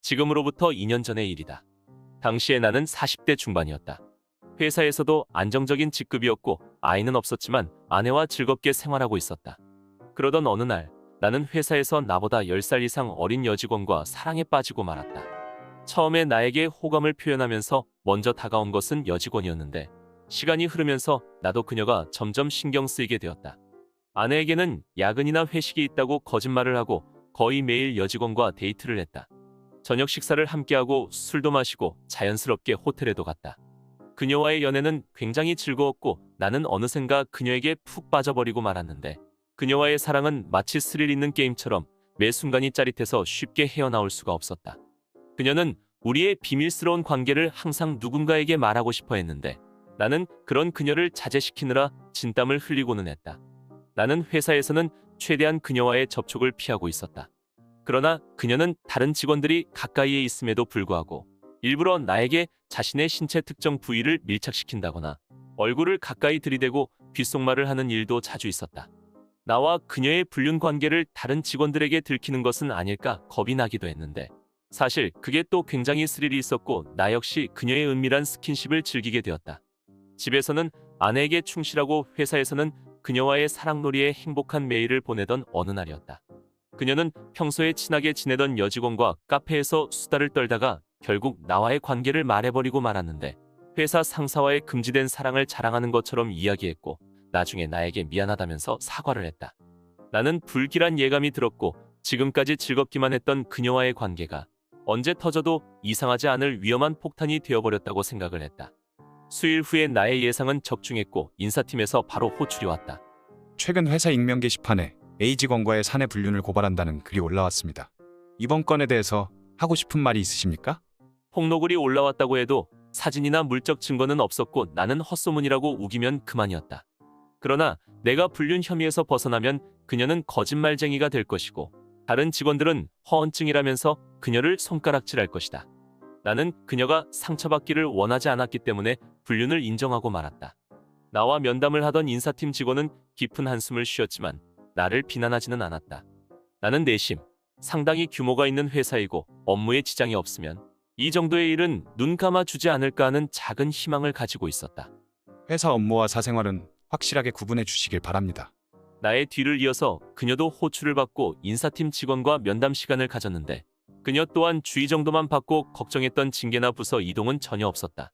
지금으로부터 2년 전의 일이다. 당시에 나는 40대 중반이었다. 회사에서도 안정적인 직급이었고 아이는 없었지만 아내와 즐겁게 생활하고 있었다. 그러던 어느 날 나는 회사에서 나보다 10살 이상 어린 여직원과 사랑에 빠지고 말았다. 처음에 나에게 호감을 표현하면서 먼저 다가온 것은 여직원이었는데 시간이 흐르면서 나도 그녀가 점점 신경 쓰이게 되었다. 아내에게는 야근이나 회식이 있다고 거짓말을 하고 거의 매일 여직원과 데이트를 했다. 저녁 식사를 함께하고 술도 마시고 자연스럽게 호텔에도 갔다. 그녀와의 연애는 굉장히 즐거웠고 나는 어느샌가 그녀에게 푹 빠져버리고 말았는데 그녀와의 사랑은 마치 스릴 있는 게임처럼 매 순간이 짜릿해서 쉽게 헤어나올 수가 없었다. 그녀는 우리의 비밀스러운 관계를 항상 누군가에게 말하고 싶어 했는데 나는 그런 그녀를 자제시키느라 진땀을 흘리고는 했다. 나는 회사에서는 최대한 그녀와의 접촉을 피하고 있었다. 그러나 그녀는 다른 직원들이 가까이에 있음에도 불구하고 일부러 나에게 자신의 신체 특정 부위를 밀착시킨다거나 얼굴을 가까이 들이대고 귓속말을 하는 일도 자주 있었다. 나와 그녀의 불륜 관계를 다른 직원들에게 들키는 것은 아닐까 겁이 나기도 했는데 사실 그게 또 굉장히 스릴이 있었고 나 역시 그녀의 은밀한 스킨십을 즐기게 되었다. 집에서는 아내에게 충실하고 회사에서는 그녀와의 사랑놀이에 행복한 매일을 보내던 어느 날이었다. 그녀는 평소에 친하게 지내던 여직원과 카페에서 수다를 떨다가 결국 나와의 관계를 말해버리고 말았는데 회사 상사와의 금지된 사랑을 자랑하는 것처럼 이야기했고 나중에 나에게 미안하다면서 사과를 했다. 나는 불길한 예감이 들었고 지금까지 즐겁기만 했던 그녀와의 관계가 언제 터져도 이상하지 않을 위험한 폭탄이 되어버렸다고 생각을 했다. 수일 후에 나의 예상은 적중했고 인사팀에서 바로 호출이 왔다. 최근 회사 익명 게시판에 A 직원과의 사내 불륜을 고발한다는 글이 올라왔습니다. 이번 건에 대해서 하고 싶은 말이 있으십니까? 폭로글이 올라왔다고 해도 사진이나 물적 증거는 없었고 나는 헛소문이라고 우기면 그만이었다. 그러나 내가 불륜 혐의에서 벗어나면 그녀는 거짓말쟁이가 될 것이고 다른 직원들은 허언증이라면서 그녀를 손가락질할 것이다. 나는 그녀가 상처받기를 원하지 않았기 때문에 불륜을 인정하고 말았다. 나와 면담을 하던 인사팀 직원은 깊은 한숨을 쉬었지만 나를 비난하지는 않았다. 나는 내심 상당히 규모가 있는 회사이고 업무에 지장이 없으면 이 정도의 일은 눈 감아주지 않을까 하는 작은 희망을 가지고 있었다. 회사 업무와 사생활은 확실하게 구분해 주시길 바랍니다. 나의 뒤를 이어서 그녀도 호출을 받고 인사팀 직원과 면담 시간을 가졌는데 그녀 또한 주의 정도만 받고 걱정했던 징계나 부서 이동은 전혀 없었다.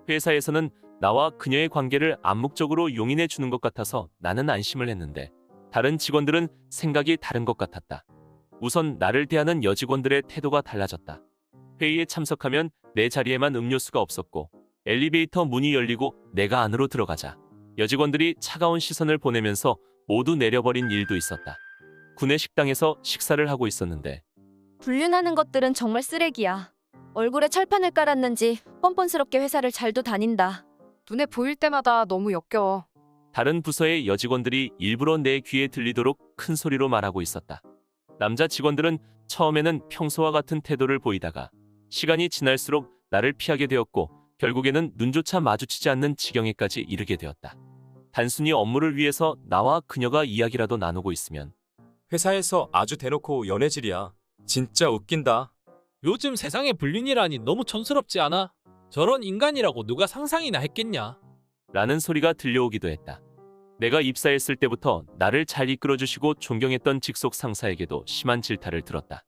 회사에서는 나와 그녀의 관계를 암묵적으로 용인해 주는 것 같아서 나는 안심을 했는데 다른 직원들은 생각이 다른 것 같았다. 우선 나를 대하는 여직원들의 태도가 달라졌다. 회의에 참석하면 내 자리에만 음료수가 없었고 엘리베이터 문이 열리고 내가 안으로 들어가자 여직원들이 차가운 시선을 보내면서 모두 내려버린 일도 있었다. 구내 식당에서 식사를 하고 있었는데 불륜하는 것들은 정말 쓰레기야. 얼굴에 철판을 깔았는지 뻔뻔스럽게 회사를 잘도 다닌다. 눈에 보일 때마다 너무 역겨워. 다른 부서의 여직원들이 일부러 내 귀에 들리도록 큰 소리로 말하고 있었다. 남자 직원들은 처음에는 평소와 같은 태도를 보이다가 시간이 지날수록 나를 피하게 되었고 결국에는 눈조차 마주치지 않는 지경에까지 이르게 되었다. 단순히 업무를 위해서 나와 그녀가 이야기라도 나누고 있으면 회사에서 아주 대놓고 연애질이야. 진짜 웃긴다. 요즘 세상에 불륜이라니 너무 촌스럽지 않아? 저런 인간이라고 누가 상상이나 했겠냐? 라는 소리가 들려오기도 했다. 내가 입사했을 때부터 나를 잘 이끌어주시고 존경했던 직속 상사에게도 심한 질타를 들었다.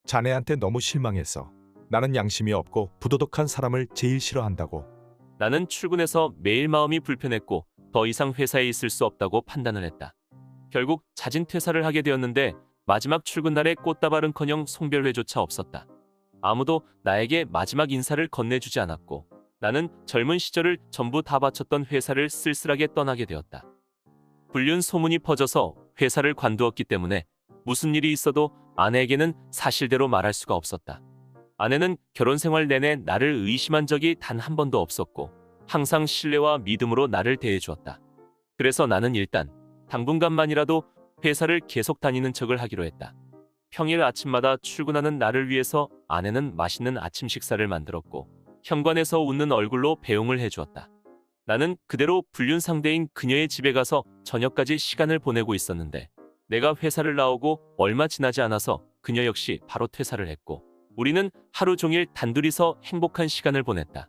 자네한테 너무 실망했어. 나는 양심이 없고 부도덕한 사람을 제일 싫어한다고. 나는 출근해서 매일 마음이 불편했고 더 이상 회사에 있을 수 없다고 판단을 했다. 결국 자진 퇴사를 하게 되었는데 마지막 출근 날에 꽃다발은커녕 송별회조차 없었다. 아무도 나에게 마지막 인사를 건네주지 않았고 나는 젊은 시절을 전부 다 바쳤던 회사를 쓸쓸하게 떠나게 되었다. 불륜 소문이 퍼져서 회사를 관두었기 때문에 무슨 일이 있어도 아내에게는 사실대로 말할 수가 없었다. 아내는 결혼 생활 내내 나를 의심한 적이 단 한 번도 없었고 항상 신뢰와 믿음으로 나를 대해주었다. 그래서 나는 일단 당분간만이라도 회사를 계속 다니는 척을 하기로 했다. 평일 아침마다 출근하는 나를 위해서 아내는 맛있는 아침 식사를 만들었고 현관에서 웃는 얼굴로 배웅을 해주었다. 나는 그대로 불륜 상대인 그녀의 집에 가서 저녁까지 시간을 보내고 있었는데 내가 회사를 나오고 얼마 지나지 않아서 그녀 역시 바로 퇴사를 했고 우리는 하루 종일 단둘이서 행복한 시간을 보냈다.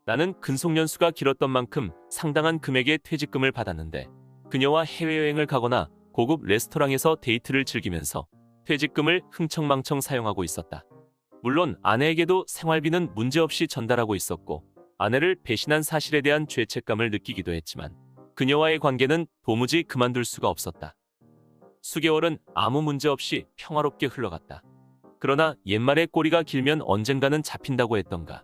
나는 근속연수가 길었던 만큼 상당한 금액의 퇴직금을 받았는데 그녀와 해외여행을 가거나 고급 레스토랑에서 데이트를 즐기면서 퇴직금을 흥청망청 사용하고 있었다. 물론 아내에게도 생활비는 문제없이 전달하고 있었고 아내를 배신한 사실에 대한 죄책감을 느끼기도 했지만 그녀와의 관계는 도무지 그만둘 수가 없었다. 수개월은 아무 문제 없이 평화롭게 흘러갔다. 그러나 옛말에 꼬리가 길면 언젠가는 잡힌다고 했던가.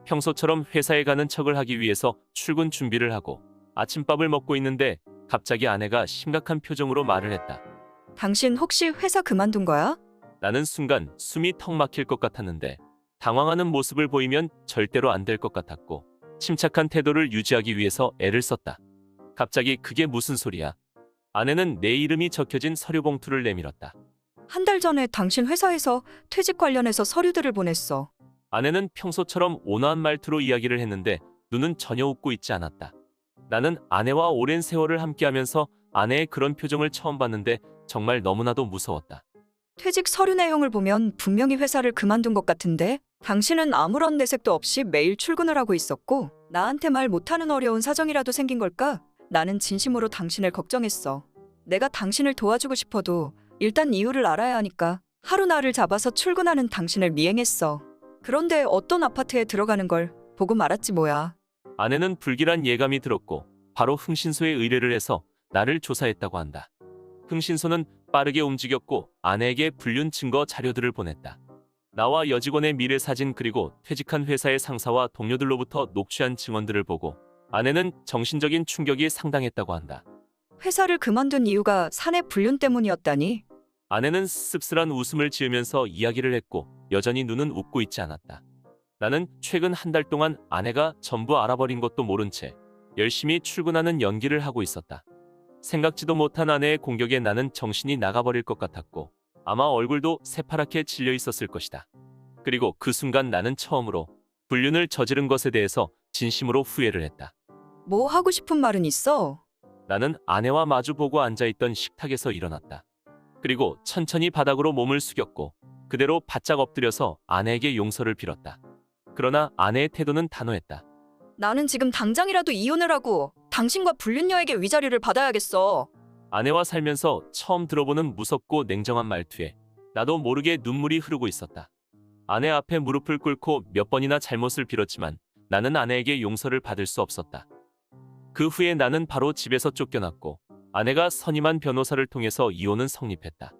평소처럼 회사에 가는 척을 하기 위해서 출근 준비를 하고 아침밥을 먹고 있는데 갑자기 아내가 심각한 표정으로 말을 했다. 당신 혹시 회사 그만둔 거야? 나는 순간 숨이 턱 막힐 것 같았는데 당황하는 모습을 보이면 절대로 안 될 것 같았고 침착한 태도를 유지하기 위해서 애를 썼다. 갑자기 그게 무슨 소리야? 아내는 내 이름이 적혀진 서류 봉투를 내밀었다. 한 달 전에 당신 회사에서 퇴직 관련해서 서류들을 보냈어. 아내는 평소처럼 온화한 말투로 이야기를 했는데 눈은 전혀 웃고 있지 않았다. 나는 아내와 오랜 세월을 함께하면서 아내의 그런 표정을 처음 봤는데 정말 너무나도 무서웠다. 퇴직 서류 내용을 보면 분명히 회사를 그만둔 것 같은데 당신은 아무런 내색도 없이 매일 출근을 하고 있었고 나한테 말 못하는 어려운 사정이라도 생긴 걸까? 나는 진심으로 당신을 걱정했어. 내가 당신을 도와주고 싶어도 일단 이유를 알아야 하니까 하루 나를 잡아서 출근하는 당신을 미행했어. 그런데 어떤 아파트에 들어가는 걸 보고 말았지 뭐야. 아내는 불길한 예감이 들었고 바로 흥신소에 의뢰를 해서 나를 조사했다고 한다. 흥신소는 빠르게 움직였고 아내에게 불륜 증거 자료들을 보냈다. 나와 여직원의 미래 사진 그리고 퇴직한 회사의 상사와 동료들로부터 녹취한 증언들을 보고 아내는 정신적인 충격이 상당했다고 한다. 회사를 그만둔 이유가 사내 불륜 때문이었다니? 아내는 씁쓸한 웃음을 지으면서 이야기를 했고 여전히 눈은 웃고 있지 않았다. 나는 최근 한 달 동안 아내가 전부 알아버린 것도 모른 채 열심히 출근하는 연기를 하고 있었다. 생각지도 못한 아내의 공격에 나는 정신이 나가버릴 것 같았고 아마 얼굴도 새파랗게 질려 있었을 것이다. 그리고 그 순간 나는 처음으로 불륜을 저지른 것에 대해서 진심으로 후회를 했다. 뭐 하고 싶은 말은 있어? 나는 아내와 마주보고 앉아있던 식탁에서 일어났다. 그리고 천천히 바닥으로 몸을 숙였고 그대로 바짝 엎드려서 아내에게 용서를 빌었다. 그러나 아내의 태도는 단호했다. 나는 지금 당장이라도 이혼을 하고 당신과 불륜녀에게 위자료를 받아야겠어. 아내와 살면서 처음 들어보는 무섭고 냉정한 말투에 나도 모르게 눈물이 흐르고 있었다. 아내 앞에 무릎을 꿇고 몇 번이나 잘못을 빌었지만 나는 아내에게 용서를 받을 수 없었다. 그 후에 나는 바로 집에서 쫓겨났고 아내가 선임한 변호사를 통해서 이혼은 성립했다.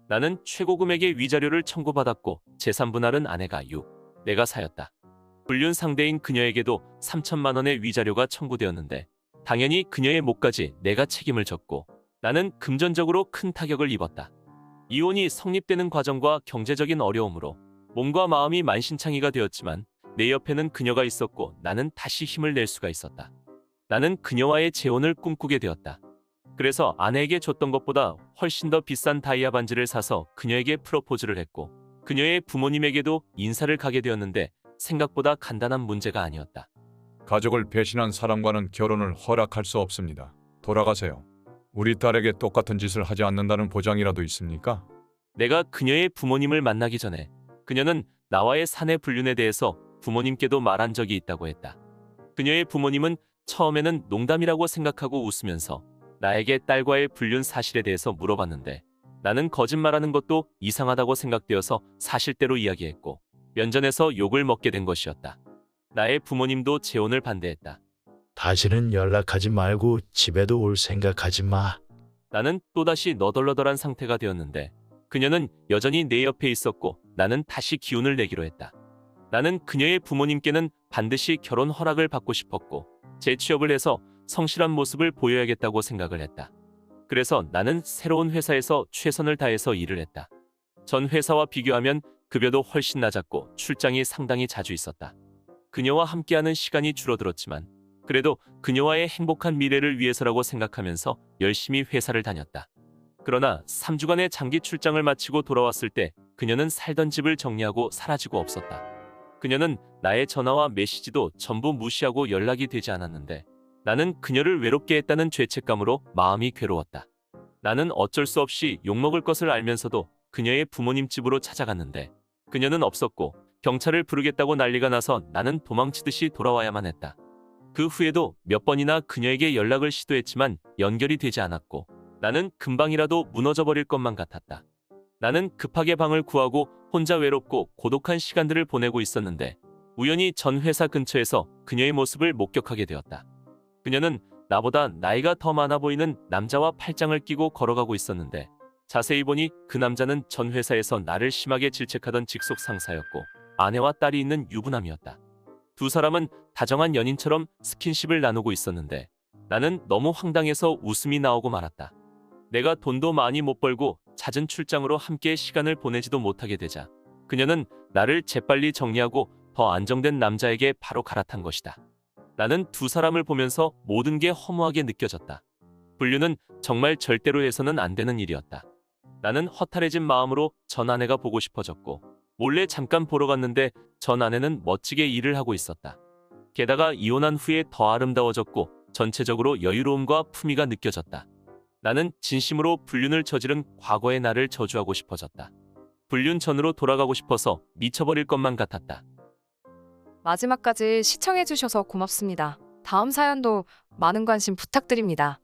나는 최고 금액의 위자료를 청구받았고 재산 분할은 아내가 6, 내가 4였다. 불륜 상대인 그녀에게도 3천만 원의 위자료가 청구되었는데 당연히 그녀의 몫까지 내가 책임을 졌고 나는 금전적으로 큰 타격을 입었다. 이혼이 성립되는 과정과 경제적인 어려움으로 몸과 마음이 만신창이가 되었지만 내 옆에는 그녀가 있었고 나는 다시 힘을 낼 수가 있었다. 나는 그녀와의 재혼을 꿈꾸게 되었다. 그래서 아내에게 줬던 것보다 훨씬 더 비싼 다이아 반지를 사서 그녀에게 프로포즈를 했고 그녀의 부모님에게도 인사를 가게 되었는데 생각보다 간단한 문제가 아니었다. 가족을 배신한 사람과는 결혼을 허락할 수 없습니다. 돌아가세요. 우리 딸에게 똑같은 짓을 하지 않는다는 보장이라도 있습니까? 내가 그녀의 부모님을 만나기 전에 그녀는 나와의 사내 불륜에 대해서 부모님께도 말한 적이 있다고 했다. 그녀의 부모님은 처음에는 농담이라고 생각하고 웃으면서 나에게 딸과의 불륜 사실에 대해서 물어봤는데 나는 거짓말하는 것도 이상하다고 생각되어서 사실대로 이야기했고 면전에서 욕을 먹게 된 것이었다. 나의 부모님도 재혼을 반대했다. 다시는 연락하지 말고 집에도 올 생각하지 마. 나는 또다시 너덜너덜한 상태가 되었는데 그녀는 여전히 내 옆에 있었고 나는 다시 기운을 내기로 했다. 나는 그녀의 부모님께는 반드시 결혼 허락을 받고 싶었고 재취업을 해서 성실한 모습을 보여야겠다고 생각을 했다. 그래서 나는 새로운 회사에서 최선을 다해서 일을 했다. 전 회사와 비교하면 급여도 훨씬 낮았고 출장이 상당히 자주 있었다. 그녀와 함께하는 시간이 줄어들었지만 그래도 그녀와의 행복한 미래를 위해서라고 생각하면서 열심히 회사를 다녔다. 그러나 3주간의 장기 출장을 마치고 돌아왔을 때 그녀는 살던 집을 정리하고 사라지고 없었다. 그녀는 나의 전화와 메시지도 전부 무시하고 연락이 되지 않았는데 나는 그녀를 외롭게 했다는 죄책감으로 마음이 괴로웠다. 나는 어쩔 수 없이 욕먹을 것을 알면서도 그녀의 부모님 집으로 찾아갔는데 그녀는 없었고 경찰을 부르겠다고 난리가 나서 나는 도망치듯이 돌아와야만 했다. 그 후에도 몇 번이나 그녀에게 연락을 시도했지만 연결이 되지 않았고 나는 금방이라도 무너져버릴 것만 같았다. 나는 급하게 방을 구하고 혼자 외롭고 고독한 시간들을 보내고 있었는데 우연히 전 회사 근처에서 그녀의 모습을 목격하게 되었다. 그녀는 나보다 나이가 더 많아 보이는 남자와 팔짱을 끼고 걸어가고 있었는데 자세히 보니 그 남자는 전 회사에서 나를 심하게 질책하던 직속 상사였고 아내와 딸이 있는 유부남이었다. 두 사람은 다정한 연인처럼 스킨십을 나누고 있었는데 나는 너무 황당해서 웃음이 나오고 말았다. 내가 돈도 많이 못 벌고 잦은 출장으로 함께 시간을 보내지도 못하게 되자 그녀는 나를 재빨리 정리하고 더 안정된 남자에게 바로 갈아탄 것이다. 나는 두 사람을 보면서 모든 게 허무하게 느껴졌다. 불륜은 정말 절대로 해서는 안 되는 일이었다. 나는 허탈해진 마음으로 전 아내가 보고 싶어졌고 몰래 잠깐 보러 갔는데 전 아내는 멋지게 일을 하고 있었다. 게다가 이혼한 후에 더 아름다워졌고 전체적으로 여유로움과 품위가 느껴졌다. 나는 진심으로 불륜을 저지른 과거의 나를 저주하고 싶어졌다. 불륜 전으로 돌아가고 싶어서 미쳐버릴 것만 같았다. 마지막까지 시청해주셔서 고맙습니다. 다음 사연도 많은 관심 부탁드립니다.